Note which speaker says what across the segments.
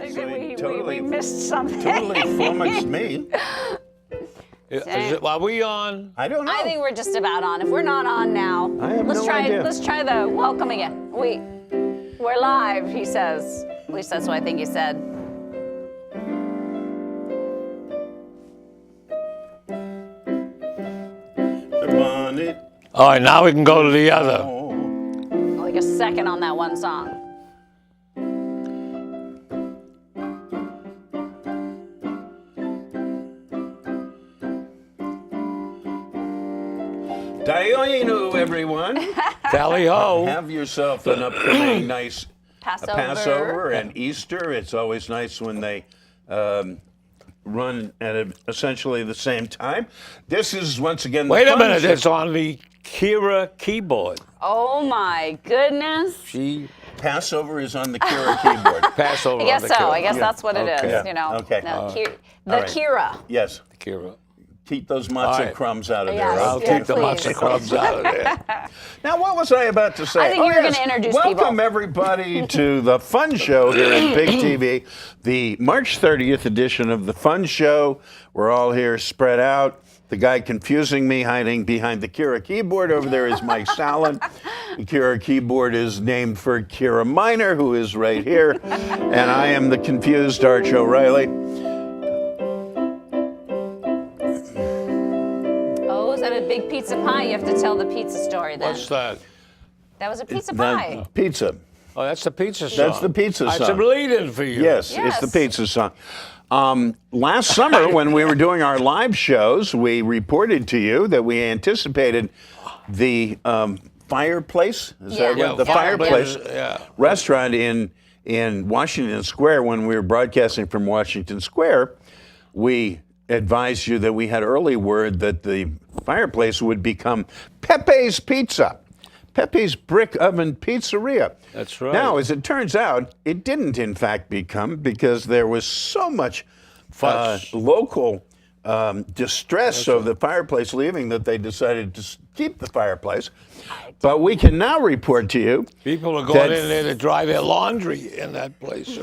Speaker 1: we missed something.
Speaker 2: Totally flummoxed me.
Speaker 3: Are we on?
Speaker 2: I don't know.
Speaker 1: I think we're just about on. If we're not on now, let's try the welcome again. We're live, he says. At least that's what I think he said.
Speaker 3: All right, now we can go to the other.
Speaker 1: Like a second on that one song.
Speaker 2: Dayenu, everyone.
Speaker 3: Tally ho.
Speaker 2: Have yourself an upcoming nice
Speaker 1: Passover
Speaker 2: and Easter. It's always nice when they run at essentially the same time. This is once again.
Speaker 3: Wait a minute, it's on the Kiera keyboard.
Speaker 1: Oh my goodness.
Speaker 2: Passover is on the Kiera keyboard.
Speaker 3: Passover.
Speaker 1: I guess
Speaker 3: on the
Speaker 1: so.
Speaker 3: Kiera.
Speaker 1: I guess that's what it is.
Speaker 2: Yeah.
Speaker 1: You know.
Speaker 2: Okay.
Speaker 1: The Kiera.
Speaker 2: Yes.
Speaker 3: The Kiera.
Speaker 2: Keep those matzah crumbs out of there.
Speaker 1: Yes,
Speaker 3: I'll keep the
Speaker 1: please.
Speaker 3: matzah crumbs out of there.
Speaker 2: Now, what was I about to say?
Speaker 1: I think you were going to introduce people.
Speaker 2: Welcome, everybody, to the Fun Show here at Big TV, the March 30th edition of the Fun Show. We're all here spread out. The guy confusing me hiding behind the Kiera keyboard over there is Mike Sallen. The Kiera keyboard is named for Kiera Miner, who is right here. And I am the confused Arch O'Riley.
Speaker 1: Oh, is that a big pizza pie? You have to tell the pizza story then.
Speaker 3: What's that?
Speaker 1: That was a pizza pie.
Speaker 2: Pizza.
Speaker 3: Oh, that's the pizza song.
Speaker 2: That's the pizza song.
Speaker 3: It's a lead-in for you.
Speaker 2: Yes, it's the pizza song. Last summer, when we were doing our live shows, we reported to you that we anticipated the fireplace. Is that
Speaker 3: Yeah,
Speaker 2: what? The
Speaker 3: fireplace,
Speaker 2: fireplace restaurant in Washington Square. When we were broadcasting from Washington Square, we advised you that we had early word that the fireplace would become Pepe's Pizza. Pepe's Brick Oven Pizzeria.
Speaker 3: That's right.
Speaker 2: Now, as it turns out, it didn't in fact become, because there was so much local distress of the fireplace leaving that they decided to keep the fireplace. But we can now report to you
Speaker 3: People are going in there to dry their laundry in that place.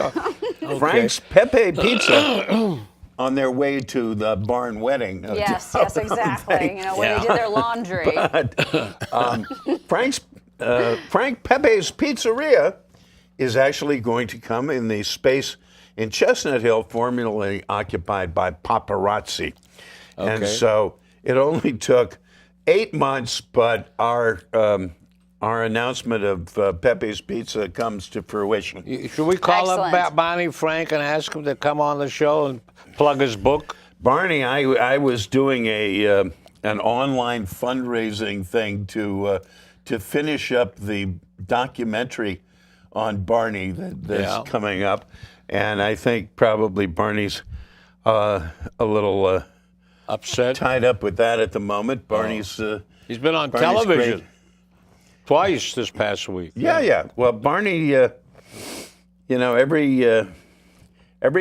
Speaker 2: Frank's Pepe Pizza on their way to the barn wedding.
Speaker 1: Yes, exactly. You know, when they did their laundry.
Speaker 2: Frank Pepe's Pizzeria is actually going to come in the space in Chestnut Hill formerly occupied by Paparazzi. Okay. And so it only took 8 months, but our announcement of Pepe's Pizza comes to fruition.
Speaker 3: Should we call up Barney Frank and ask him to come on the show and plug his book?
Speaker 2: Barney, I was doing an online fundraising thing to finish up the documentary on Barney that's coming up, and I think probably Barney's a little
Speaker 3: upset,
Speaker 2: tied up with that at the moment. Barney's
Speaker 3: he's been on television twice this past week.
Speaker 2: Yeah. Well, Barney, you know, every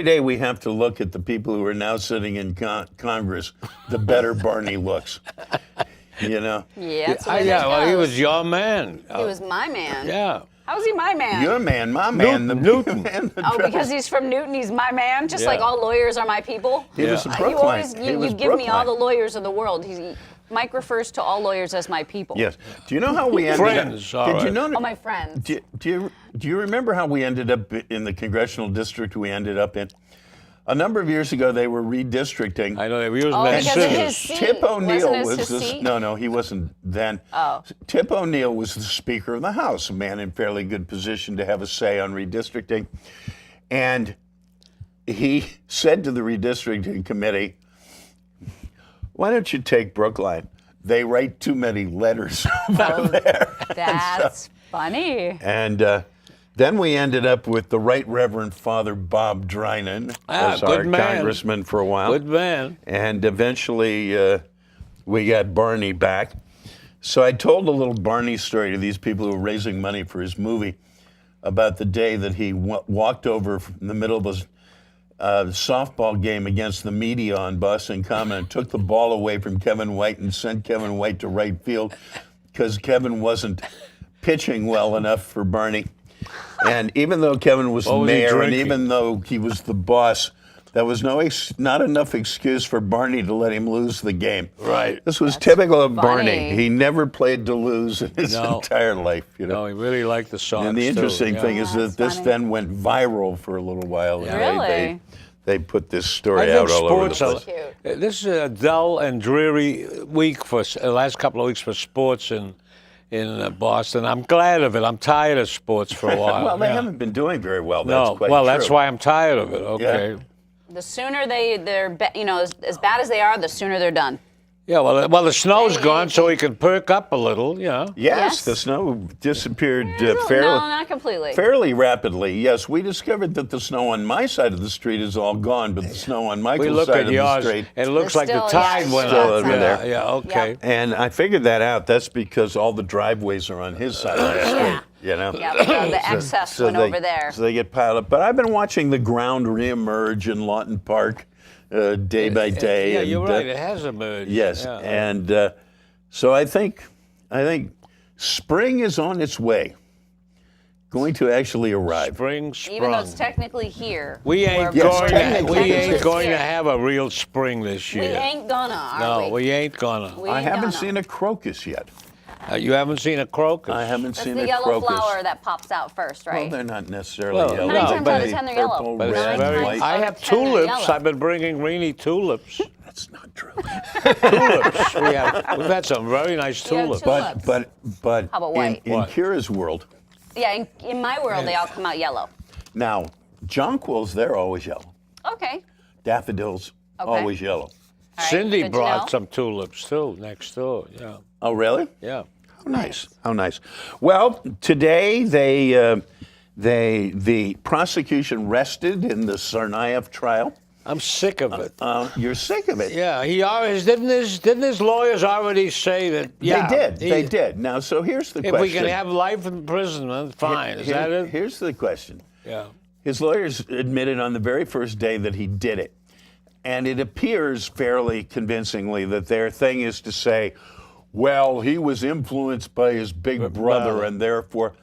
Speaker 2: day we have to look at the people who are now sitting in Congress, the better Barney looks. You know?
Speaker 1: Yeah,
Speaker 3: well, he was your man.
Speaker 1: He was my man.
Speaker 3: Yeah.
Speaker 1: How is he my man?
Speaker 2: Your man, my man.
Speaker 3: Newton.
Speaker 1: Because he's from Newton, he's my man? Just like all lawyers are my people?
Speaker 2: He was a Brookline.
Speaker 1: You give me all the lawyers of the world. Mike refers to all lawyers as my people.
Speaker 2: Yes. Do you know how we ended
Speaker 3: friends,
Speaker 2: up? Did you know?
Speaker 1: Oh, my friends.
Speaker 2: Do you remember how we ended up in the congressional district we ended up in? A number of years ago, they were redistricting.
Speaker 3: I know they were using
Speaker 1: that scissors.
Speaker 2: Tip O'Neill was
Speaker 1: his
Speaker 2: the
Speaker 1: seat?
Speaker 2: no, he wasn't then.
Speaker 1: Oh.
Speaker 2: Tip O'Neill was the Speaker of the House, a man in fairly good position to have a say on redistricting, and he said to the redistricting committee, "Why don't you take Brookline? They write too many letters over there."
Speaker 1: That's funny.
Speaker 2: And then we ended up with the Right Reverend Father Bob Drinan as our congressman for a while.
Speaker 3: Good man.
Speaker 2: And eventually we got Barney back. So I told a little Barney story to these people who were raising money for his movie about the day that he walked over in the middle of a softball game against the media on Boston Common and took the ball away from Kevin White and sent Kevin White to right field because Kevin wasn't pitching well enough for Barney. And even though Kevin was the
Speaker 3: What was he
Speaker 2: mayor, and
Speaker 3: drinking?
Speaker 2: even though he was the boss, that was not enough excuse for Barney to let him lose the game.
Speaker 3: Right.
Speaker 2: This was typical of Barney.
Speaker 1: funny.
Speaker 2: He never played to lose in his entire life. You know.
Speaker 3: No, he really liked the Sox.
Speaker 2: And the interesting
Speaker 3: too,
Speaker 2: thing is that
Speaker 1: That's
Speaker 2: this
Speaker 1: funny.
Speaker 2: then went viral for a little while.
Speaker 3: Yeah.
Speaker 1: Really?
Speaker 2: They put this
Speaker 3: I
Speaker 2: story
Speaker 3: think
Speaker 2: out all over the
Speaker 3: sports.
Speaker 2: place.
Speaker 3: This is a dull and dreary week for the last couple of weeks for sports in Boston. I'm glad of it. I'm tired of sports for a while.
Speaker 2: Well, they
Speaker 3: Yeah.
Speaker 2: haven't been doing very well.
Speaker 3: No,
Speaker 2: That's quite
Speaker 3: well,
Speaker 2: true.
Speaker 3: that's why I'm tired of it. Okay.
Speaker 2: Yeah.
Speaker 1: The sooner they're as bad as they are, the sooner they're done.
Speaker 3: Yeah. Well, the snow's gone, so we can perk up a little. You know.
Speaker 2: Yes, the snow disappeared
Speaker 1: No,
Speaker 2: fairly.
Speaker 1: not completely.
Speaker 2: Fairly rapidly, yes. We discovered that the snow on my side of the street is all gone, but the snow on
Speaker 3: We
Speaker 2: Michael's
Speaker 3: look
Speaker 2: side
Speaker 3: at
Speaker 2: of
Speaker 3: yours,
Speaker 2: the street.
Speaker 3: and it looks
Speaker 1: There's
Speaker 3: like the
Speaker 1: still-
Speaker 3: tide
Speaker 1: yeah,
Speaker 3: went
Speaker 2: still
Speaker 3: up.
Speaker 2: over
Speaker 3: Yeah,
Speaker 2: there.
Speaker 3: yeah, okay.
Speaker 1: Yep.
Speaker 2: And I figured that out. That's because all the driveways are on his side of the street. You know?
Speaker 1: Yeah, the excess went over there.
Speaker 2: So they get piled up. But I've been watching the ground reemerge in Lawton Park day by day.
Speaker 3: Yeah,
Speaker 2: and,
Speaker 3: you're right. It has emerged.
Speaker 2: Yes,
Speaker 3: Yeah.
Speaker 2: and so I think spring is on its way, going to actually arrive.
Speaker 3: Spring sprung.
Speaker 1: Even though it's technically here.
Speaker 3: We ain't
Speaker 2: Yes,
Speaker 3: going.
Speaker 2: technically
Speaker 3: We
Speaker 2: it's
Speaker 3: ain't
Speaker 2: here.
Speaker 3: going to have a real spring this
Speaker 1: We
Speaker 3: year.
Speaker 1: ain't gonna, are
Speaker 3: No,
Speaker 1: we?
Speaker 3: we ain't gonna.
Speaker 1: We
Speaker 2: I
Speaker 1: ain't
Speaker 2: haven't
Speaker 1: gonna.
Speaker 2: seen a crocus yet.
Speaker 3: You haven't seen a crocus.
Speaker 2: I haven't
Speaker 1: That's
Speaker 2: seen
Speaker 1: the
Speaker 2: a
Speaker 1: yellow
Speaker 2: crocus.
Speaker 1: flower that pops out first,
Speaker 2: Well,
Speaker 1: right?
Speaker 2: they're not necessarily
Speaker 3: Well,
Speaker 2: yellow.
Speaker 3: Nine times
Speaker 2: but
Speaker 3: out of
Speaker 1: 10 they're yellow.
Speaker 2: purple,
Speaker 3: But it's
Speaker 2: red,
Speaker 3: very.
Speaker 2: white.
Speaker 3: I
Speaker 1: out
Speaker 3: have
Speaker 1: of 10 they're
Speaker 3: tulips.
Speaker 1: yellow.
Speaker 3: I've been bringing Greenie tulips.
Speaker 2: That's not true.
Speaker 3: Tulips. We've had some very nice
Speaker 1: You have
Speaker 3: tulips.
Speaker 1: tulips.
Speaker 2: But
Speaker 1: How about
Speaker 2: in,
Speaker 1: white?
Speaker 2: in
Speaker 3: What?
Speaker 2: Kira's world,
Speaker 1: Yeah, in my world, they all come out yellow.
Speaker 2: now jonquils, they're always yellow.
Speaker 1: Okay.
Speaker 2: Daffodils,
Speaker 1: Okay.
Speaker 2: always yellow.
Speaker 1: All right,
Speaker 3: Cindy
Speaker 1: good to
Speaker 3: brought
Speaker 1: know.
Speaker 3: some tulips too next door. Yeah,
Speaker 2: Oh, really?
Speaker 3: yeah.
Speaker 2: How nice. How nice. Well, today the prosecution rested in the Tsarnaev trial.
Speaker 3: I'm sick of it.
Speaker 2: You're sick of it.
Speaker 3: Yeah, he always didn't his lawyers already say that? Yeah,
Speaker 2: They did. Now, so here's the
Speaker 3: If
Speaker 2: question.
Speaker 3: we can have life imprisonment, fine. Is that it?
Speaker 2: Here's the question.
Speaker 3: Yeah.
Speaker 2: His lawyers admitted on the very first day that he did it. And it appears fairly convincingly that their thing is to say, well, he was influenced by his big brother, and therefore,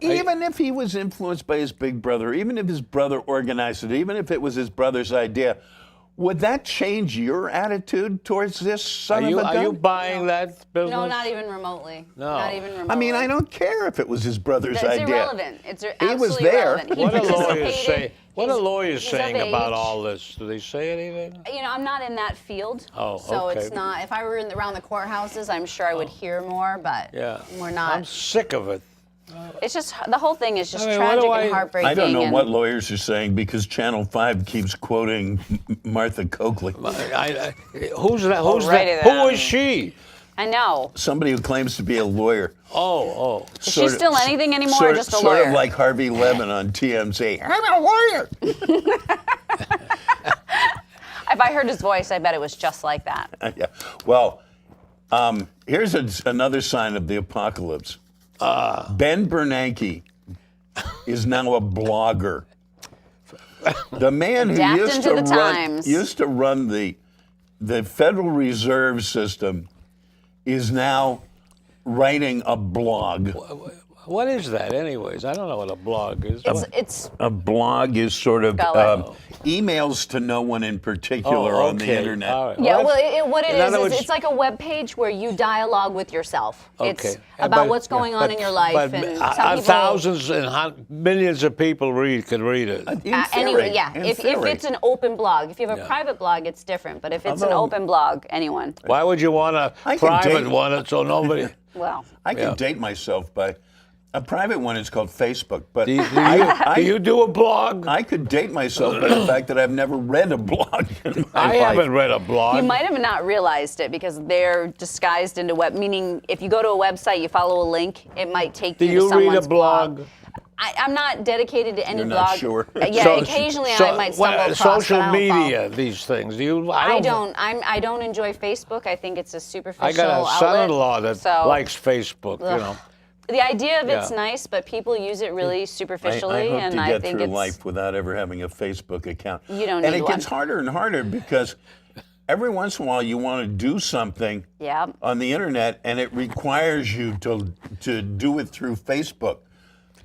Speaker 2: even if he was influenced by his big brother, even if his brother organized it, even if it was his brother's idea, would that change your attitude towards this son of a gun?
Speaker 3: Are you buying that business?
Speaker 1: No, not even remotely.
Speaker 3: No.
Speaker 1: Not even remotely.
Speaker 2: I mean, I don't care if it was his brother's
Speaker 1: It's
Speaker 2: idea.
Speaker 1: irrelevant. It's absolutely
Speaker 2: was there.
Speaker 1: irrelevant. He
Speaker 3: What are lawyers
Speaker 1: participated.
Speaker 3: say? What are lawyers
Speaker 1: He's of
Speaker 3: saying about
Speaker 1: age.
Speaker 3: all this? Do they say anything?
Speaker 1: You know, I'm not in that field.
Speaker 3: Oh,
Speaker 1: so
Speaker 3: okay.
Speaker 1: it's not. If I were around the courthouses, I'm sure I would hear more, but
Speaker 3: Yeah.
Speaker 1: we're
Speaker 3: I'm
Speaker 1: not.
Speaker 3: sick of it.
Speaker 1: It's just, the whole thing is just
Speaker 3: I mean, what
Speaker 1: tragic
Speaker 3: do
Speaker 1: and
Speaker 3: I-
Speaker 1: heartbreaking.
Speaker 2: I don't know
Speaker 1: and
Speaker 2: what lawyers are saying because Channel 5 keeps quoting Martha Coakley,
Speaker 3: Who's that? Who's
Speaker 1: Alrighty
Speaker 3: that? Who
Speaker 1: then.
Speaker 3: is she?
Speaker 1: I know.
Speaker 2: somebody who claims to be a lawyer.
Speaker 3: Oh.
Speaker 1: Is she still anything anymore or just a
Speaker 2: sort
Speaker 1: lawyer?
Speaker 2: of like Harvey Levin on TMZ. I'm a lawyer.
Speaker 1: If I heard his voice, I bet it was just like that.
Speaker 2: Yeah. Well, here's another sign of the apocalypse. Ben Bernanke is now a blogger. The man who
Speaker 1: Adapt
Speaker 2: used
Speaker 1: into
Speaker 2: to
Speaker 1: the
Speaker 2: run
Speaker 1: times.
Speaker 2: used to run the Federal Reserve System is now writing a blog.
Speaker 3: What is that, anyways? I don't know what a blog is.
Speaker 1: It's
Speaker 2: A blog is sort of
Speaker 1: Spell
Speaker 2: emails to no one in particular on the
Speaker 3: okay.
Speaker 2: internet.
Speaker 3: All right.
Speaker 1: yeah.
Speaker 3: Well,
Speaker 1: Well, what it
Speaker 3: in other
Speaker 1: is
Speaker 3: words-
Speaker 1: it's like a web page where you dialogue with yourself. It's
Speaker 3: Okay.
Speaker 1: about
Speaker 3: But-
Speaker 1: what's going on in your life,
Speaker 3: but
Speaker 1: and some people.
Speaker 3: thousands and millions of people can read it.
Speaker 2: In
Speaker 1: Anyway,
Speaker 2: theory,
Speaker 1: yeah.
Speaker 2: in
Speaker 1: If
Speaker 2: theory.
Speaker 1: it's an open blog, if you have a
Speaker 3: Yeah.
Speaker 1: private blog, it's different. But if it's an
Speaker 2: Although-
Speaker 1: open blog, anyone.
Speaker 3: Why would you want a
Speaker 2: I can
Speaker 3: private
Speaker 2: date-
Speaker 3: one so nobody?
Speaker 1: Well,
Speaker 2: I can
Speaker 3: Yeah.
Speaker 2: date myself by a private one is called Facebook, but
Speaker 3: Do you do a blog?
Speaker 2: I could date myself by the fact that I've never read a blog in my
Speaker 3: I
Speaker 2: life.
Speaker 3: haven't read a blog.
Speaker 1: you might have not realized it because they're disguised into web. Meaning, if you go to a website, you follow a link, it might take
Speaker 3: Do
Speaker 1: you to
Speaker 3: you read
Speaker 1: someone's
Speaker 3: a blog?
Speaker 1: I'm not dedicated to any
Speaker 2: You're
Speaker 1: blog.
Speaker 2: not sure?
Speaker 1: Yeah,
Speaker 3: So-
Speaker 1: occasionally
Speaker 3: so
Speaker 1: I might stumble
Speaker 3: what-
Speaker 1: across.
Speaker 3: social
Speaker 1: but I don't follow.
Speaker 3: media, these things. Do you?
Speaker 1: I don't enjoy Facebook. I think it's a superficial
Speaker 3: I got a
Speaker 1: outlet.
Speaker 3: son-in-law that
Speaker 1: so,
Speaker 3: likes Facebook. You
Speaker 1: Ugh.
Speaker 3: know.
Speaker 1: The idea of it's
Speaker 3: Yeah.
Speaker 1: nice, but people use it really
Speaker 2: I
Speaker 1: superficially,
Speaker 2: hope
Speaker 1: and
Speaker 2: to
Speaker 1: I
Speaker 2: get
Speaker 1: think
Speaker 2: through
Speaker 1: it's
Speaker 2: life without ever having a Facebook account.
Speaker 1: You don't
Speaker 2: And
Speaker 1: need
Speaker 2: it gets
Speaker 1: one.
Speaker 2: harder and harder because every once in a while you want to do something on the internet, and it requires you to do it through Facebook,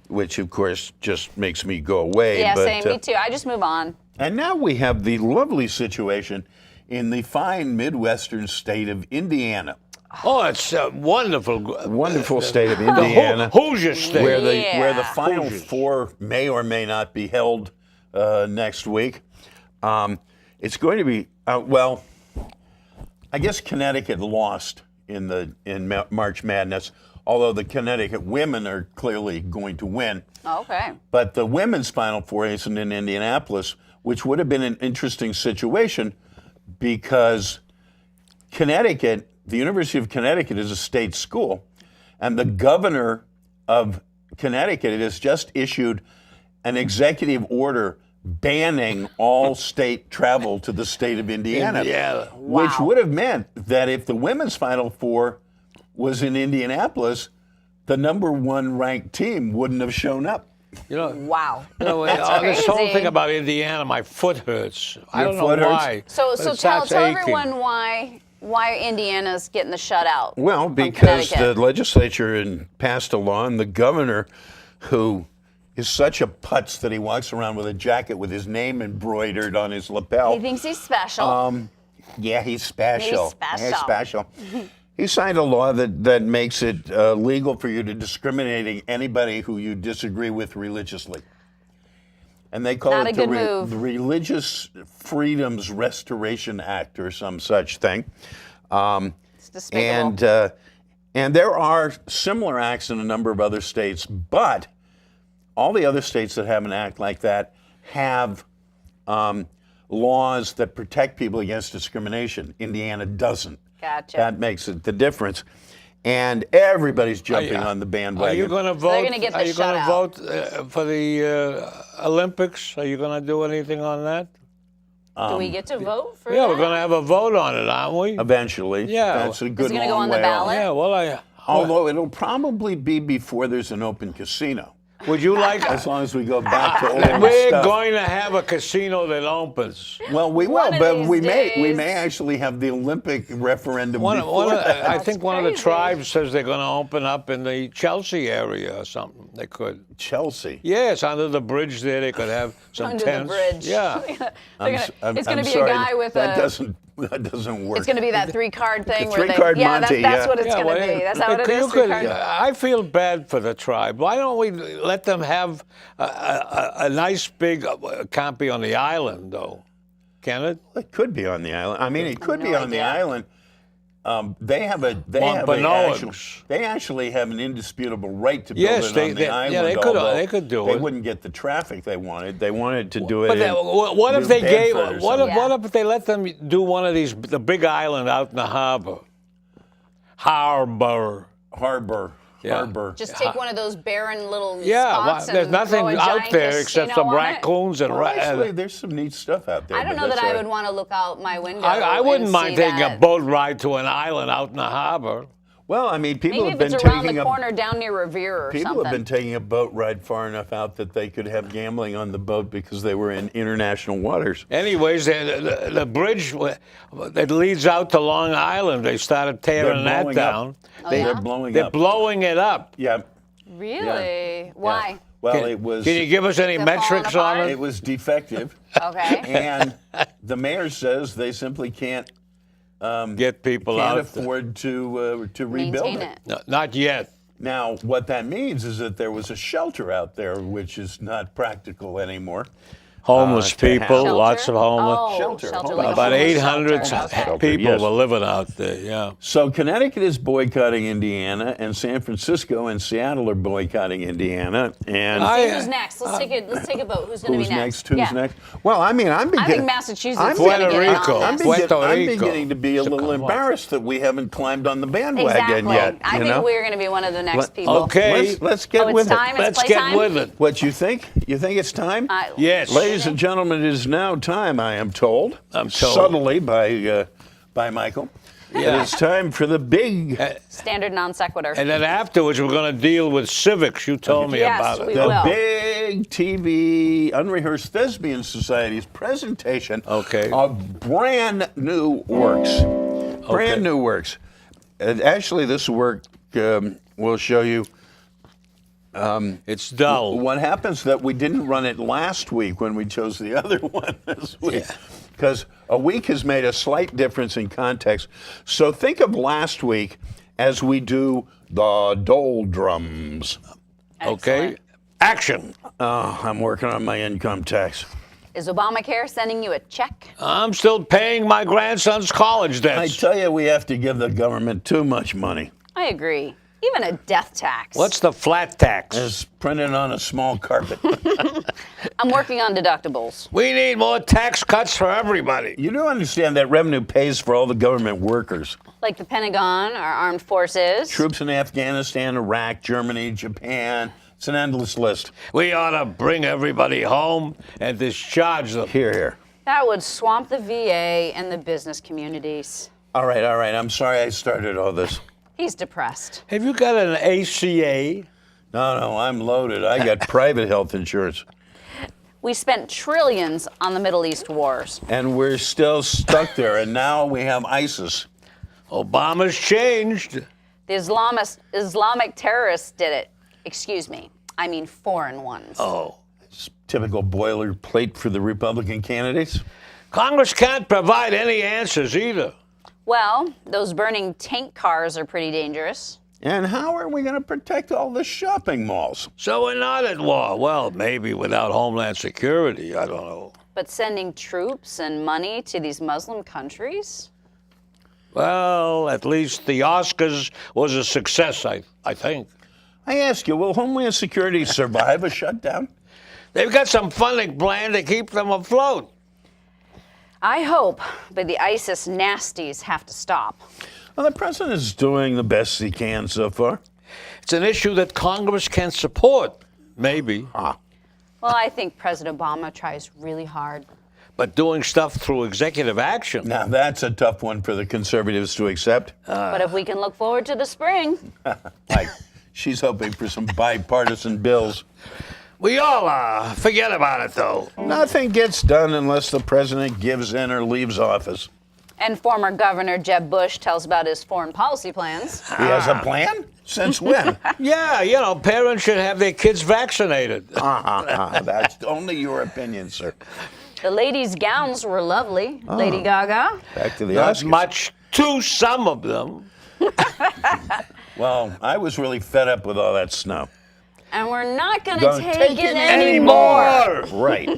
Speaker 2: which of course just makes me go away.
Speaker 1: Yeah,
Speaker 2: but,
Speaker 1: same. Me too. I just move on.
Speaker 2: And now we have the lovely situation in the fine Midwestern state of Indiana.
Speaker 3: Oh, it's a wonderful
Speaker 2: state of Indiana.
Speaker 3: The Hoosier state.
Speaker 2: Where the Final Four may or may not be held next week. It's going to be, well, I guess Connecticut lost in March Madness, although the Connecticut women are clearly going to win.
Speaker 1: Oh, okay.
Speaker 2: But the women's Final Four isn't in Indianapolis, which would have been an interesting situation because Connecticut, the University of Connecticut is a state school, and the governor of Connecticut has just issued an executive order banning all state travel to the state of Indiana, which would have meant that if the women's Final Four was in Indianapolis, the #1 ranked team wouldn't have shown up.
Speaker 1: Wow.
Speaker 3: This whole thing about Indiana, my foot hurts. I don't know why.
Speaker 1: So tell everyone why Indiana's getting the shutout.
Speaker 2: Well, because the legislature passed a law, and the governor, who is such a putz that he walks around with a jacket with his name embroidered on his lapel.
Speaker 1: He thinks he's special.
Speaker 2: Yeah, he's special.
Speaker 1: He's special.
Speaker 2: He signed a law that makes it legal for you to discriminate anybody who you disagree with religiously. And they call it the Religious Freedoms Restoration Act or some such thing.
Speaker 1: It's despicable.
Speaker 2: And there are similar acts in a number of other states, but all the other states that have an act like that have laws that protect people against discrimination. Indiana doesn't.
Speaker 1: Gotcha.
Speaker 2: That makes it the difference. And everybody's jumping on the bandwagon.
Speaker 3: Are you going to vote?
Speaker 1: They're going to get the
Speaker 3: Are you going to
Speaker 1: shutout.
Speaker 3: vote for the Olympics? Are you going to do anything on that?
Speaker 1: Do we get to vote for
Speaker 3: Yeah,
Speaker 1: that?
Speaker 3: we're going to have a vote on it, aren't we?
Speaker 2: Eventually.
Speaker 3: Yeah.
Speaker 2: That's a good
Speaker 1: Is it going to go
Speaker 2: long
Speaker 1: on the
Speaker 2: way
Speaker 1: ballot?
Speaker 3: Yeah, well,
Speaker 2: Although it'll probably be before there's an open casino.
Speaker 3: would you like...
Speaker 2: As long as we go back to old
Speaker 3: We're
Speaker 2: stuff.
Speaker 3: going to have a casino that opens.
Speaker 2: Well, we will,
Speaker 1: One of
Speaker 2: but
Speaker 1: these
Speaker 2: we may
Speaker 1: days.
Speaker 2: actually have the Olympic referendum before that.
Speaker 3: I think one of the
Speaker 1: crazy.
Speaker 3: tribes says they're going to open up in the Chelsea area or something. They could.
Speaker 2: Chelsea.
Speaker 3: Yes, under the bridge there, they could have some
Speaker 1: Under
Speaker 3: tents.
Speaker 1: the bridge.
Speaker 3: Yeah.
Speaker 1: It's going to be
Speaker 2: sorry,
Speaker 1: a guy with
Speaker 2: that doesn't work.
Speaker 1: It's going to be that 3-card thing.
Speaker 2: The 3-card Monty,
Speaker 1: that's what it's
Speaker 3: Yeah,
Speaker 1: going to
Speaker 3: well,
Speaker 1: be. That's how it
Speaker 3: you
Speaker 1: is.
Speaker 3: could-
Speaker 1: 3-card.
Speaker 3: I feel bad for the tribe. Why don't we let them have a nice big can't be on the island, though? Can it?
Speaker 2: It could be on the island. I mean, it could be on the
Speaker 1: idea.
Speaker 2: island. They actually have an indisputable right to build
Speaker 3: Yes,
Speaker 2: it on the island.
Speaker 3: Yeah, they could do it.
Speaker 2: They wouldn't get the traffic they wanted. They wanted to do it.
Speaker 3: But what if they gave?
Speaker 2: Bedford or
Speaker 3: What
Speaker 2: something.
Speaker 3: if they let them do one of these, the big island out in the harbor? Harbor. Yeah.
Speaker 2: Harbor.
Speaker 1: Just take one of those barren little
Speaker 3: Yeah,
Speaker 1: spots
Speaker 3: there's
Speaker 1: and
Speaker 3: nothing
Speaker 1: throw a
Speaker 3: out
Speaker 1: giant
Speaker 3: there except
Speaker 1: casino
Speaker 3: some
Speaker 1: on it.
Speaker 3: raccoons and
Speaker 2: Well, actually, there's some neat stuff out there.
Speaker 1: I don't
Speaker 2: but
Speaker 1: know that
Speaker 2: that's
Speaker 1: I
Speaker 2: all
Speaker 1: would
Speaker 2: right.
Speaker 1: want to look out my window.
Speaker 3: I wouldn't
Speaker 1: and
Speaker 3: mind
Speaker 1: see
Speaker 3: taking a
Speaker 1: that.
Speaker 3: boat ride to an island out in the harbor.
Speaker 2: Well, I mean, people
Speaker 1: Maybe
Speaker 2: have
Speaker 1: if
Speaker 2: been
Speaker 1: it's around
Speaker 2: taking
Speaker 1: the
Speaker 2: a
Speaker 1: corner down near Revere or
Speaker 2: People
Speaker 1: something.
Speaker 2: have been taking a boat ride far enough out that they could have gambling on the boat because they were in international waters.
Speaker 3: Anyways, the bridge that leads out to Long Island, they started tearing that
Speaker 2: blowing up.
Speaker 3: down.
Speaker 2: They're blowing
Speaker 3: They're
Speaker 2: up.
Speaker 3: blowing it up.
Speaker 2: Yeah.
Speaker 1: Really? Why?
Speaker 2: Well, it was.
Speaker 3: Can you give us any
Speaker 1: Is it falling
Speaker 3: metrics on
Speaker 1: apart?
Speaker 3: it?
Speaker 2: It was defective,
Speaker 1: Okay.
Speaker 2: and the mayor says they simply can't
Speaker 3: Get people out.
Speaker 2: afford to rebuild
Speaker 1: Maintain
Speaker 2: it.
Speaker 1: it.
Speaker 3: No, not yet.
Speaker 2: Now, what that means is that there was a shelter out there, which is not practical anymore.
Speaker 3: Homeless
Speaker 2: to
Speaker 3: people,
Speaker 2: have-
Speaker 3: lots of homeless.
Speaker 1: Oh,
Speaker 2: Shelter.
Speaker 1: like a
Speaker 3: About
Speaker 1: homeless
Speaker 3: 800
Speaker 1: shelter. Okay.
Speaker 3: people
Speaker 2: yes.
Speaker 3: were living out there, yeah.
Speaker 2: So Connecticut is boycotting Indiana, and San Francisco and Seattle are boycotting Indiana. And
Speaker 1: See who's next? Let's take a vote. Who's going to
Speaker 2: who's
Speaker 1: be
Speaker 2: next?
Speaker 1: next?
Speaker 2: Who's
Speaker 1: Yeah.
Speaker 2: next? Well, I mean,
Speaker 1: I think Massachusetts
Speaker 2: I'm
Speaker 1: is going to
Speaker 3: Puerto
Speaker 1: get in
Speaker 3: Rico.
Speaker 1: on
Speaker 2: I'm,
Speaker 1: this.
Speaker 3: Puerto
Speaker 2: I'm
Speaker 3: Rico.
Speaker 2: beginning to be a
Speaker 3: So
Speaker 2: little
Speaker 3: come on.
Speaker 2: embarrassed that we haven't climbed on the bandwagon
Speaker 1: Exactly.
Speaker 2: yet.
Speaker 1: I
Speaker 2: you
Speaker 1: think
Speaker 2: know?
Speaker 1: we're going to be one of the next people.
Speaker 3: Okay.
Speaker 2: Let's get
Speaker 1: Oh, it's
Speaker 2: with
Speaker 1: time?
Speaker 2: it.
Speaker 1: It's
Speaker 3: Let's get
Speaker 1: playtime?
Speaker 3: with it.
Speaker 2: What you think? You think it's time?
Speaker 3: Yes.
Speaker 2: Ladies and gentlemen, it is now time, I am told.
Speaker 3: I'm told.
Speaker 2: Subtly by Michael.
Speaker 3: Yeah.
Speaker 2: It is time for the big,
Speaker 1: Standard non sequitur.
Speaker 3: And then afterwards, we're going to deal with civics. You told me
Speaker 1: Yes,
Speaker 3: about
Speaker 1: we
Speaker 3: it.
Speaker 2: the
Speaker 1: will.
Speaker 2: Big TV Unrehearsed Thespian Society's presentation
Speaker 3: Okay.
Speaker 2: of brand new works. Brand new works. Actually, this work will show you.
Speaker 3: It's dull.
Speaker 2: What happens that we didn't run it last week when we chose the other one this week, because a week has made a slight difference in context. So think of last week as we do the doldrums.
Speaker 3: Okay.
Speaker 1: Excellent.
Speaker 3: Action.
Speaker 2: Oh, I'm working on my income tax.
Speaker 1: Is Obamacare sending you a check?
Speaker 3: I'm still paying my grandson's college
Speaker 2: I
Speaker 3: debts.
Speaker 2: tell you, we have to give the government too much money.
Speaker 1: I agree. Even a death tax.
Speaker 3: What's the flat tax?
Speaker 2: It's printed on a small carpet.
Speaker 1: I'm working on deductibles.
Speaker 3: We need more tax cuts for everybody.
Speaker 2: You do understand that revenue pays for all the government workers.
Speaker 1: Like the Pentagon, our armed forces.
Speaker 2: Troops in Afghanistan, Iraq, Germany, Japan. It's an endless list.
Speaker 3: We ought to bring everybody home and discharge them.
Speaker 2: Here.
Speaker 1: That would swamp the VA and the business communities.
Speaker 2: All right. I'm sorry I started all this.
Speaker 1: He's depressed.
Speaker 3: Have you got an ACA?
Speaker 2: No, I'm loaded. I got private health insurance.
Speaker 1: We spent trillions on the Middle East wars.
Speaker 2: And we're still stuck there. And now we have ISIS.
Speaker 3: Obama's changed.
Speaker 1: The Islamic terrorists did it. Excuse me. I mean foreign ones.
Speaker 3: Oh.
Speaker 2: It's typical boilerplate for the Republican candidates.
Speaker 3: Congress can't provide any answers either.
Speaker 1: Well, those burning tank cars are pretty dangerous.
Speaker 2: And how are we going to protect all the shopping malls?
Speaker 3: So we're not at war. Well, maybe without Homeland Security. I don't know.
Speaker 1: But sending troops and money to these Muslim countries?
Speaker 3: Well, at least the Oscars was a success, I think.
Speaker 2: I ask you, will Homeland Security survive a shutdown?
Speaker 3: They've got some funding plan to keep them afloat.
Speaker 1: I hope, but the ISIS nasties have to stop.
Speaker 2: Well, the president is doing the best he can so far.
Speaker 3: It's an issue that Congress can support, maybe.
Speaker 1: Well, I think President Obama tries really hard.
Speaker 3: But doing stuff through executive action.
Speaker 2: Now, that's a tough one for the conservatives to accept.
Speaker 1: But if we can look forward to the spring.
Speaker 2: Like, she's hoping for some bipartisan bills.
Speaker 3: We all forget about it, though.
Speaker 2: Nothing gets done unless the president gives in or leaves office.
Speaker 1: And former Governor Jeb Bush tells about his foreign policy plans.
Speaker 2: He has a plan? Since when?
Speaker 3: Yeah, parents should have their kids vaccinated.
Speaker 2: That's only your opinion, sir.
Speaker 1: The ladies' gowns were lovely. Lady Gaga.
Speaker 2: Back to the
Speaker 3: Not
Speaker 2: Oscars.
Speaker 3: much to some of them.
Speaker 2: Well, I was really fed up with all that snow.
Speaker 1: And we're not going
Speaker 2: Don't
Speaker 1: to take it
Speaker 3: Anymore.
Speaker 2: Right.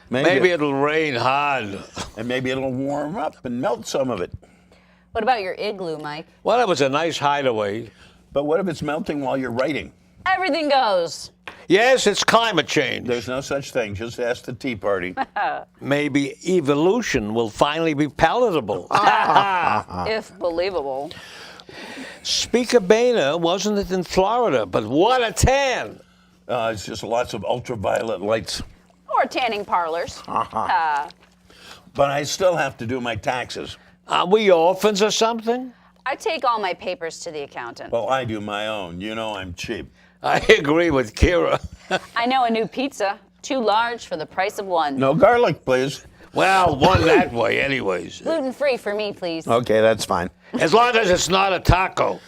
Speaker 3: Maybe it'll rain hard.
Speaker 2: And maybe it'll warm up and melt some of it.
Speaker 1: What about your igloo, Mike?
Speaker 3: Well, it was a nice hideaway.
Speaker 2: But what if it's melting while you're writing?
Speaker 1: Everything goes.
Speaker 3: Yes, it's climate change.
Speaker 2: There's no such thing. Just ask the Tea Party.
Speaker 3: Maybe evolution will finally be palatable.
Speaker 1: If believable.
Speaker 3: Speaker Boehner wasn't it in Florida, but what a tan.
Speaker 2: It's just lots of ultraviolet lights.
Speaker 1: Or tanning parlors.
Speaker 2: But I still have to do my taxes.
Speaker 3: Are we orphans or something?
Speaker 1: I take all my papers to the accountant.
Speaker 2: Well, I do my own. You know I'm cheap.
Speaker 3: I agree with Kiera.
Speaker 1: I know a new pizza. Too large for the price of one.
Speaker 2: No garlic, please.
Speaker 3: Well, one that way anyways.
Speaker 1: Gluten-free for me, please.
Speaker 2: Okay, that's fine.
Speaker 3: As long as it's not a taco.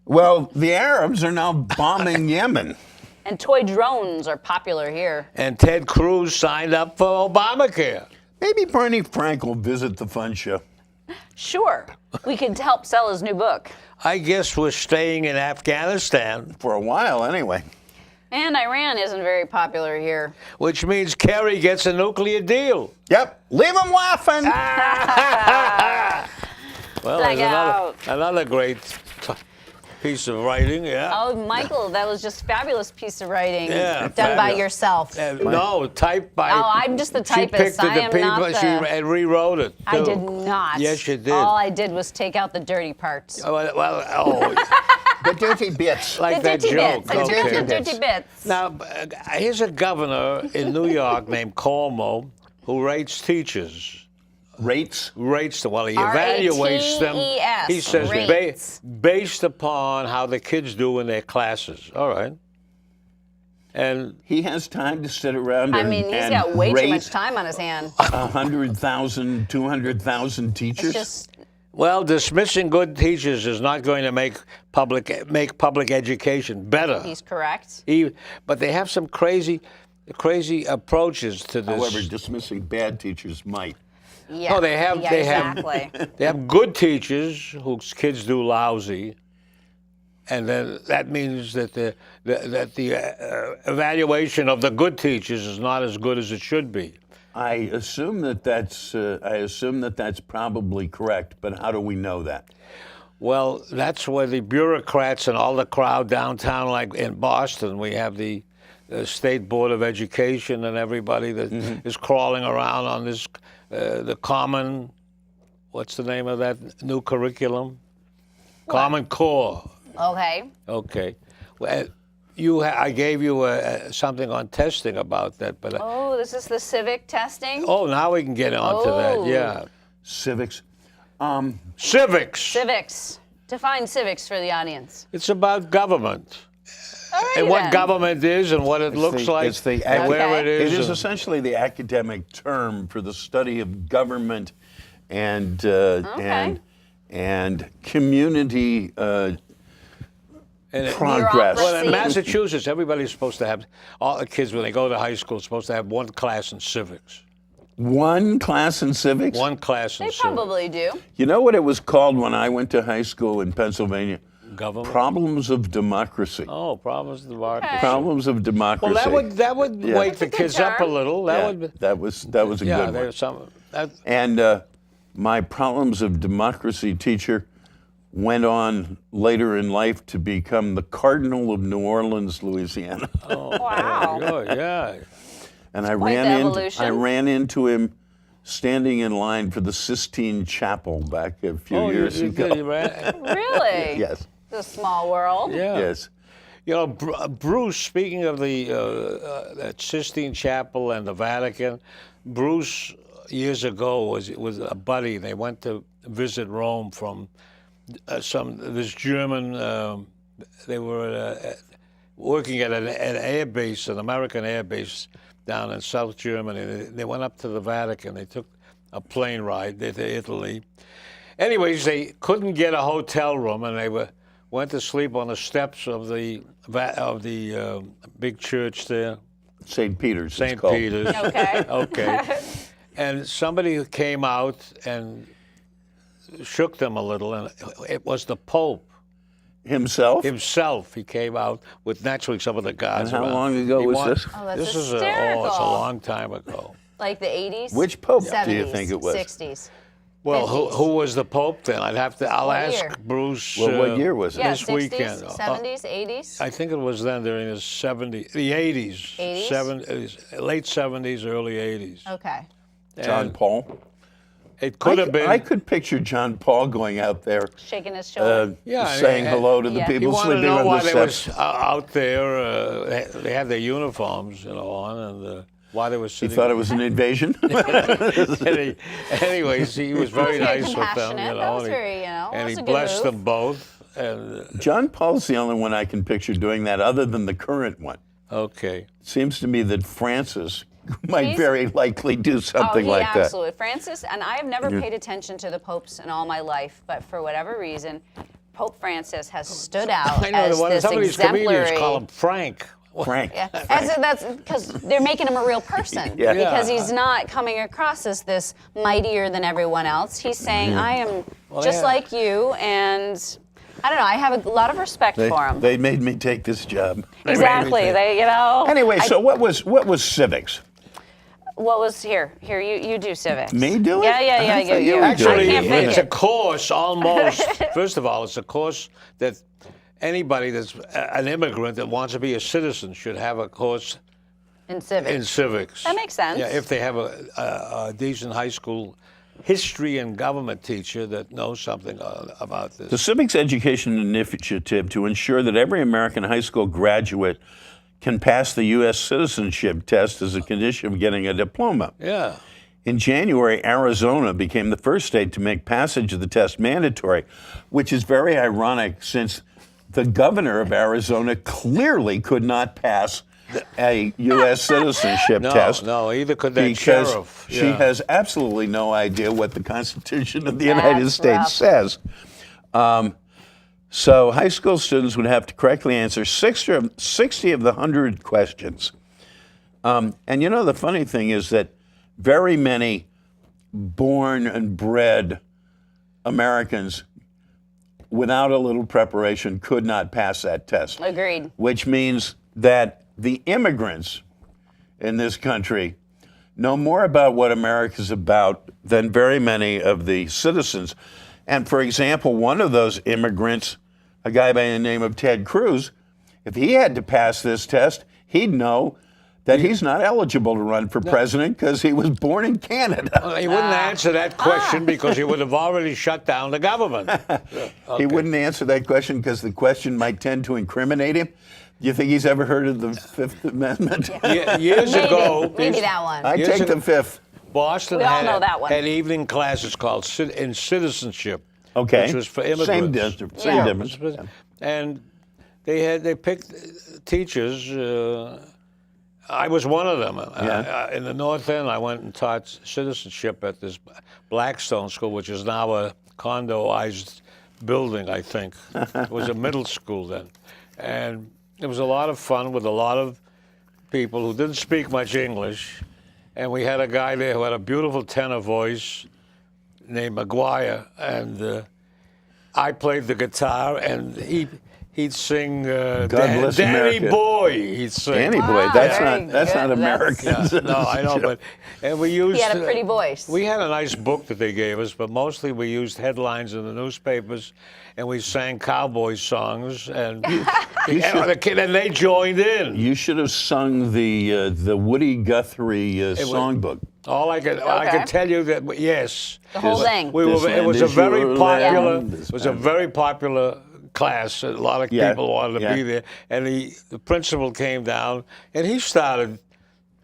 Speaker 2: Well, the Arabs are now bombing Yemen.
Speaker 1: And toy drones are popular here.
Speaker 3: And Ted Cruz signed up for Obamacare.
Speaker 2: Maybe Barney Frank will visit the fun show.
Speaker 1: Sure, we could help sell his new book.
Speaker 3: I guess we're staying in Afghanistan.
Speaker 2: For a while, anyway.
Speaker 1: And Iran isn't very popular here.
Speaker 3: Which means Kerry gets a nuclear deal.
Speaker 2: Yep, leave them laughing.
Speaker 3: Well,
Speaker 1: Black
Speaker 3: there's
Speaker 1: out.
Speaker 3: another great piece of writing, yeah.
Speaker 1: Oh, Michael, that was just fabulous piece of writing.
Speaker 3: Yeah,
Speaker 1: Done by
Speaker 3: fabulous.
Speaker 1: yourself.
Speaker 3: No, typed by...
Speaker 1: Oh, I'm just the typist.
Speaker 3: She picked
Speaker 1: I
Speaker 3: the
Speaker 1: am
Speaker 3: people,
Speaker 1: not the...
Speaker 3: she rewrote it, too.
Speaker 1: I did not.
Speaker 3: Yes, you did.
Speaker 1: All I did was take out the dirty parts.
Speaker 2: The dirty bits.
Speaker 3: Like
Speaker 1: the
Speaker 3: that
Speaker 1: dirty
Speaker 3: joke.
Speaker 1: bits. I took out
Speaker 3: Okay.
Speaker 1: the dirty bits.
Speaker 3: Now, here's a governor in New York named Cuomo who rates teachers.
Speaker 2: Rates?
Speaker 3: Rates them. Well, he evaluates them.
Speaker 1: R-A-T-E-S,
Speaker 3: He says
Speaker 1: rates.
Speaker 3: based upon how the kids do in their classes. All right. And
Speaker 2: he has time to sit around and
Speaker 1: he's got way too
Speaker 2: rate
Speaker 1: much time on his hand.
Speaker 2: 100,000, 200,000 teachers.
Speaker 1: It's just,
Speaker 3: well, dismissing good teachers is not going to make public education better.
Speaker 1: he's correct.
Speaker 3: But they have some crazy approaches to this.
Speaker 2: However, dismissing bad teachers might.
Speaker 1: Yeah.
Speaker 3: No, they have
Speaker 1: exactly.
Speaker 3: they have good teachers whose kids do lousy, and then that means that the evaluation of the good teachers is not as good as it should be.
Speaker 2: I assume that that's probably correct, but how do we know that?
Speaker 3: Well, that's where the bureaucrats and all the crowd downtown, like in Boston, we have the State Board of Education and everybody that is crawling around on this, the Common, what's the name of that new curriculum?
Speaker 1: What?
Speaker 3: Common Core.
Speaker 1: Okay.
Speaker 3: Okay. Well, I gave you something on testing about that, but
Speaker 1: Oh, this is the civic testing?
Speaker 3: oh, now we can get on to that.
Speaker 1: Oh.
Speaker 3: Yeah,
Speaker 2: Civics.
Speaker 3: civics.
Speaker 1: Civics. Define civics for the audience.
Speaker 3: It's about government
Speaker 1: All right,
Speaker 3: and what
Speaker 1: then.
Speaker 3: government is and what it looks like
Speaker 2: It's the
Speaker 3: and where
Speaker 1: Okay.
Speaker 3: it
Speaker 2: It
Speaker 3: is.
Speaker 2: is
Speaker 3: and-
Speaker 2: essentially the academic term for the study of government and community
Speaker 3: and
Speaker 2: progress.
Speaker 3: well, in
Speaker 1: Bureaucracy.
Speaker 3: Massachusetts, everybody's supposed to have, all the kids when they go to high school, supposed to have one class in civics.
Speaker 2: One class in civics?
Speaker 3: One class in
Speaker 1: They
Speaker 3: civics.
Speaker 1: probably do.
Speaker 2: You know what it was called when I went to high school in Pennsylvania?
Speaker 3: Government.
Speaker 2: Problems of democracy.
Speaker 3: Oh, problems of democracy.
Speaker 1: Okay.
Speaker 2: Problems of democracy.
Speaker 3: Well, that would
Speaker 2: Yeah.
Speaker 3: wake the
Speaker 1: That's a good
Speaker 3: kids up a
Speaker 1: term.
Speaker 3: little.
Speaker 2: Yeah,
Speaker 3: That would.
Speaker 2: that was a
Speaker 3: Yeah,
Speaker 2: good one.
Speaker 3: there's some. That,
Speaker 2: And my Problems of Democracy teacher went on later in life to become the Cardinal of New Orleans, Louisiana.
Speaker 1: Wow.
Speaker 3: good, yeah.
Speaker 2: And I
Speaker 1: quite the evolution.
Speaker 2: ran into him standing in line for the Sistine Chapel back a few years ago.
Speaker 3: You ran-
Speaker 1: Really?
Speaker 2: Yes,
Speaker 1: It's a small world.
Speaker 3: yeah.
Speaker 2: yes.
Speaker 3: You know, Bruce, speaking of the that Sistine Chapel and the Vatican, Bruce years ago was a buddy. They went to visit Rome from this German. They were working at an air base, an American air base down in South Germany. They went up to the Vatican. They took a plane ride to Italy. Anyways, they couldn't get a hotel room, and they went to sleep on the steps of the big church there,
Speaker 2: St. Peter's. it's
Speaker 3: St.
Speaker 2: called.
Speaker 3: Peter's.
Speaker 1: Okay.
Speaker 3: Okay. And somebody came out and shook them a little, and it was the Pope
Speaker 2: Himself?
Speaker 3: himself. He came out with naturally some of the guards.
Speaker 2: And how
Speaker 3: around.
Speaker 2: long ago
Speaker 3: He
Speaker 2: was
Speaker 3: wa-
Speaker 2: this?
Speaker 1: Oh, that's
Speaker 3: This is
Speaker 1: hysterical.
Speaker 3: it's a long time ago.
Speaker 1: Like the 80s?
Speaker 2: Which Pope
Speaker 1: 70s,
Speaker 2: do you think it was?
Speaker 1: 60s.
Speaker 3: Well,
Speaker 1: 50s.
Speaker 3: who was the Pope then? I'll
Speaker 1: What
Speaker 3: ask
Speaker 1: year?
Speaker 3: Bruce.
Speaker 2: Well, what year was it?
Speaker 1: Yeah,
Speaker 3: This
Speaker 1: 60s,
Speaker 3: weekend.
Speaker 1: 70s, 80s?
Speaker 3: I think it was then during the 70s, the 80s.
Speaker 1: 80s?
Speaker 3: 70s, late 70s, early 80s.
Speaker 1: Okay.
Speaker 2: John
Speaker 3: And
Speaker 2: Paul?
Speaker 3: It could have been.
Speaker 2: I could picture John Paul going out there
Speaker 1: Shaking his shoulder.
Speaker 3: Yeah,
Speaker 2: saying
Speaker 3: and-
Speaker 2: hello to the
Speaker 1: Yeah.
Speaker 3: You
Speaker 2: people
Speaker 3: want to
Speaker 2: sleeping
Speaker 3: know
Speaker 2: on
Speaker 3: why
Speaker 2: the
Speaker 3: they
Speaker 2: steps.
Speaker 3: was out there? They had their uniforms, on, and why they were
Speaker 2: He
Speaker 3: sitting.
Speaker 2: thought it was an invasion.
Speaker 3: Anyways, he was very
Speaker 1: Very
Speaker 3: nice with them,
Speaker 1: compassionate. That was
Speaker 3: and
Speaker 1: very,
Speaker 3: and
Speaker 1: that's
Speaker 3: he
Speaker 1: a good
Speaker 3: blessed
Speaker 1: move.
Speaker 3: them both. And
Speaker 2: John Paul's the only one I can picture doing that other than the current one.
Speaker 3: okay,
Speaker 2: Seems to me that Francis might
Speaker 1: He's-
Speaker 2: very likely do something
Speaker 1: he
Speaker 2: like that.
Speaker 1: absolutely. Francis, and I have never paid attention to the popes in all my life, but for whatever reason, Pope Francis has stood out
Speaker 3: I know
Speaker 1: as
Speaker 3: one.
Speaker 1: this
Speaker 3: Some of these comedians
Speaker 1: exemplary.
Speaker 3: call him Frank.
Speaker 2: Frank.
Speaker 1: Yeah, that's because they're making him a real person.
Speaker 2: Yeah.
Speaker 1: Because
Speaker 3: Yeah.
Speaker 1: he's not coming across as this mightier than everyone else. He's saying, I am just
Speaker 3: yeah.
Speaker 1: like you, and I don't know, I have a lot of respect for him.
Speaker 2: They made me take this job.
Speaker 1: Exactly. They,
Speaker 2: Anyway, so what was civics?
Speaker 1: what was here? Here, you do civics.
Speaker 2: Me do it?
Speaker 1: Yeah, yeah,
Speaker 2: I
Speaker 1: yeah.
Speaker 2: thought you
Speaker 1: You.
Speaker 2: were
Speaker 1: I
Speaker 3: Actually,
Speaker 1: can't fake
Speaker 3: it's a
Speaker 1: it.
Speaker 3: course almost. First of all, it's a course that anybody that's an immigrant that wants to be a citizen should have a course
Speaker 1: In civics.
Speaker 3: in civics.
Speaker 1: That makes sense.
Speaker 3: Yeah, if they have a decent high school history and government teacher that knows something about this.
Speaker 2: The Civics Education Initiative to ensure that every American high school graduate can pass the U.S. citizenship test as a condition of getting a diploma.
Speaker 3: Yeah.
Speaker 2: In January, Arizona became the first state to make passage of the test mandatory, which is very ironic since the governor of Arizona clearly could not pass a U.S. citizenship test.
Speaker 3: No, either could that
Speaker 2: because
Speaker 3: sheriff.
Speaker 2: she has absolutely no idea what the Constitution of the United States says. So high school students would have to correctly answer 60 of the 100 questions. And you know, the funny thing is that very many born and bred Americans, without a little preparation, could not pass that test.
Speaker 1: Agreed.
Speaker 2: Which means that the immigrants in this country know more about what America's about than very many of the citizens. And for example, one of those immigrants, a guy by the name of Ted Cruz, if he had to pass this test, he'd know that he's not eligible to run for president because he was born in Canada.
Speaker 3: Well, he wouldn't answer that question because he would have already shut down the government.
Speaker 2: He wouldn't answer that question because the question might tend to incriminate him. Do you think he's ever heard of the Fifth Amendment?
Speaker 3: Years ago,
Speaker 1: maybe that one.
Speaker 2: I take the fifth.
Speaker 3: Boston
Speaker 1: We all know that one.
Speaker 3: had evening classes called in citizenship,
Speaker 2: Okay.
Speaker 3: which was for immigrants.
Speaker 2: Same difference.
Speaker 3: And they picked teachers. I was one of them. In the North End, I went and taught citizenship at this Blackstone School, which is now a condoized building, I think. It was a middle school then. And it was a lot of fun with a lot of people who didn't speak much English. And we had a guy there who had a beautiful tenor voice named McGuire. And I played the guitar, and he'd sing
Speaker 2: Bless
Speaker 3: Danny
Speaker 2: America.
Speaker 3: Boy. He'd sing.
Speaker 2: Danny Boy, that's not American.
Speaker 3: No, I know, and we used.
Speaker 1: He had a pretty voice.
Speaker 3: We had a nice book that they gave us, but mostly we used headlines in the newspapers, and we sang cowboy songs, and and they joined in.
Speaker 2: You should have sung the Woody Guthrie songbook.
Speaker 3: All I could tell you that yes,
Speaker 1: the whole thing.
Speaker 3: It was a very popular class. A lot of people wanted to be there, and the principal came down and he started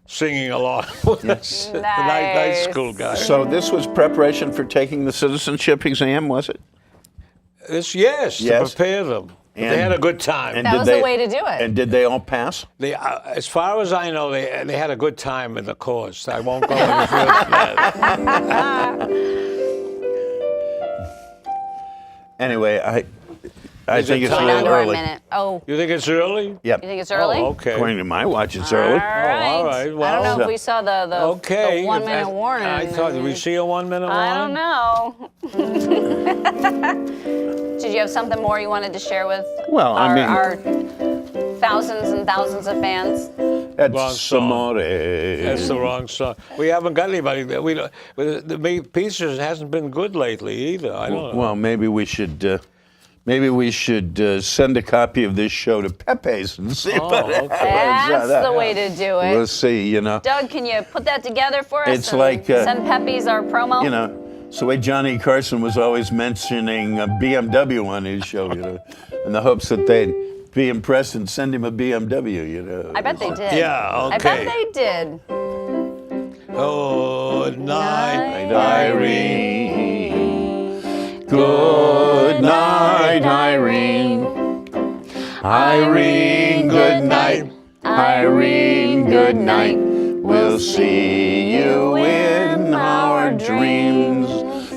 Speaker 3: singing along with us. The night school guy.
Speaker 2: So this was preparation for taking the citizenship exam, was it?
Speaker 3: Yes, to prepare them. They had a good time.
Speaker 1: That was the way to do it.
Speaker 2: And did they all pass?
Speaker 3: They, as far as I know, they had a good time in the course. I won't go any further than that.
Speaker 2: Anyway, I think it's a
Speaker 1: Down
Speaker 2: little
Speaker 1: to our
Speaker 2: early.
Speaker 1: minute. Oh,
Speaker 3: You think it's early?
Speaker 2: Yep.
Speaker 1: you think it's early?
Speaker 3: Oh, okay.
Speaker 2: According to my watch, it's early.
Speaker 3: all right.
Speaker 1: I don't
Speaker 3: Well,
Speaker 1: know if we saw the 1 minute warning.
Speaker 3: I thought, did we see a 1 minute warning?
Speaker 1: I don't know. Did you have something more you wanted to share with our thousands and thousands of fans?
Speaker 2: That's Amore.
Speaker 3: That's the wrong song. We haven't got anybody. The pizza hasn't been good lately either. I don't know.
Speaker 2: Well, maybe we should. Maybe we should send a copy of this show to Pepe's and see what happens.
Speaker 1: That's the way to do it.
Speaker 2: We'll see,
Speaker 1: Doug, can you put that together for us?
Speaker 2: It's like
Speaker 1: send Pepe's our promo.
Speaker 2: It's the way Johnny Carson was always mentioning a BMW on his show, in the hopes that they'd be impressed and send him a BMW,
Speaker 1: I bet they did.
Speaker 3: Yeah, okay.
Speaker 1: I bet they did.
Speaker 3: Good night,
Speaker 2: Irene. Good night, Irene. Irene, good night. Irene, good night. We'll see you in our dreams.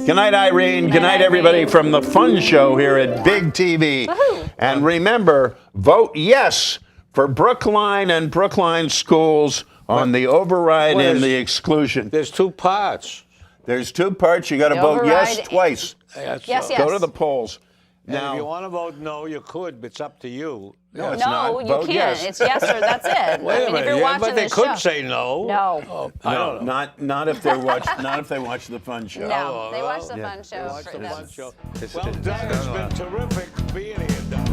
Speaker 2: Good night, Irene. Good night, everybody, from the Fun Show here at Big TV.
Speaker 1: Woohoo.
Speaker 2: And remember, vote yes for Brookline and Brookline schools on the override and the exclusion.
Speaker 3: There's two parts.
Speaker 2: There's two parts. You got to vote yes twice.
Speaker 1: Yes.
Speaker 2: Go to the polls.
Speaker 3: And
Speaker 2: Now,
Speaker 3: if you want to vote no, you could, but it's up to you.
Speaker 2: no, it's not.
Speaker 1: you
Speaker 2: Vote
Speaker 1: can't.
Speaker 2: yes.
Speaker 1: It's yes or that's it.
Speaker 3: Wait a minute.
Speaker 1: If you're watching
Speaker 3: but they
Speaker 1: this
Speaker 3: could
Speaker 1: show,
Speaker 3: say no.
Speaker 1: No.
Speaker 3: Oh, I don't know.
Speaker 2: Not if they watch. Not if they watch the Fun Show.
Speaker 1: No, they watch the
Speaker 2: Yeah.
Speaker 1: Fun Show.
Speaker 3: Watch the
Speaker 1: That's-
Speaker 3: fun show. Well, Doug, it's been terrific being here, Doug.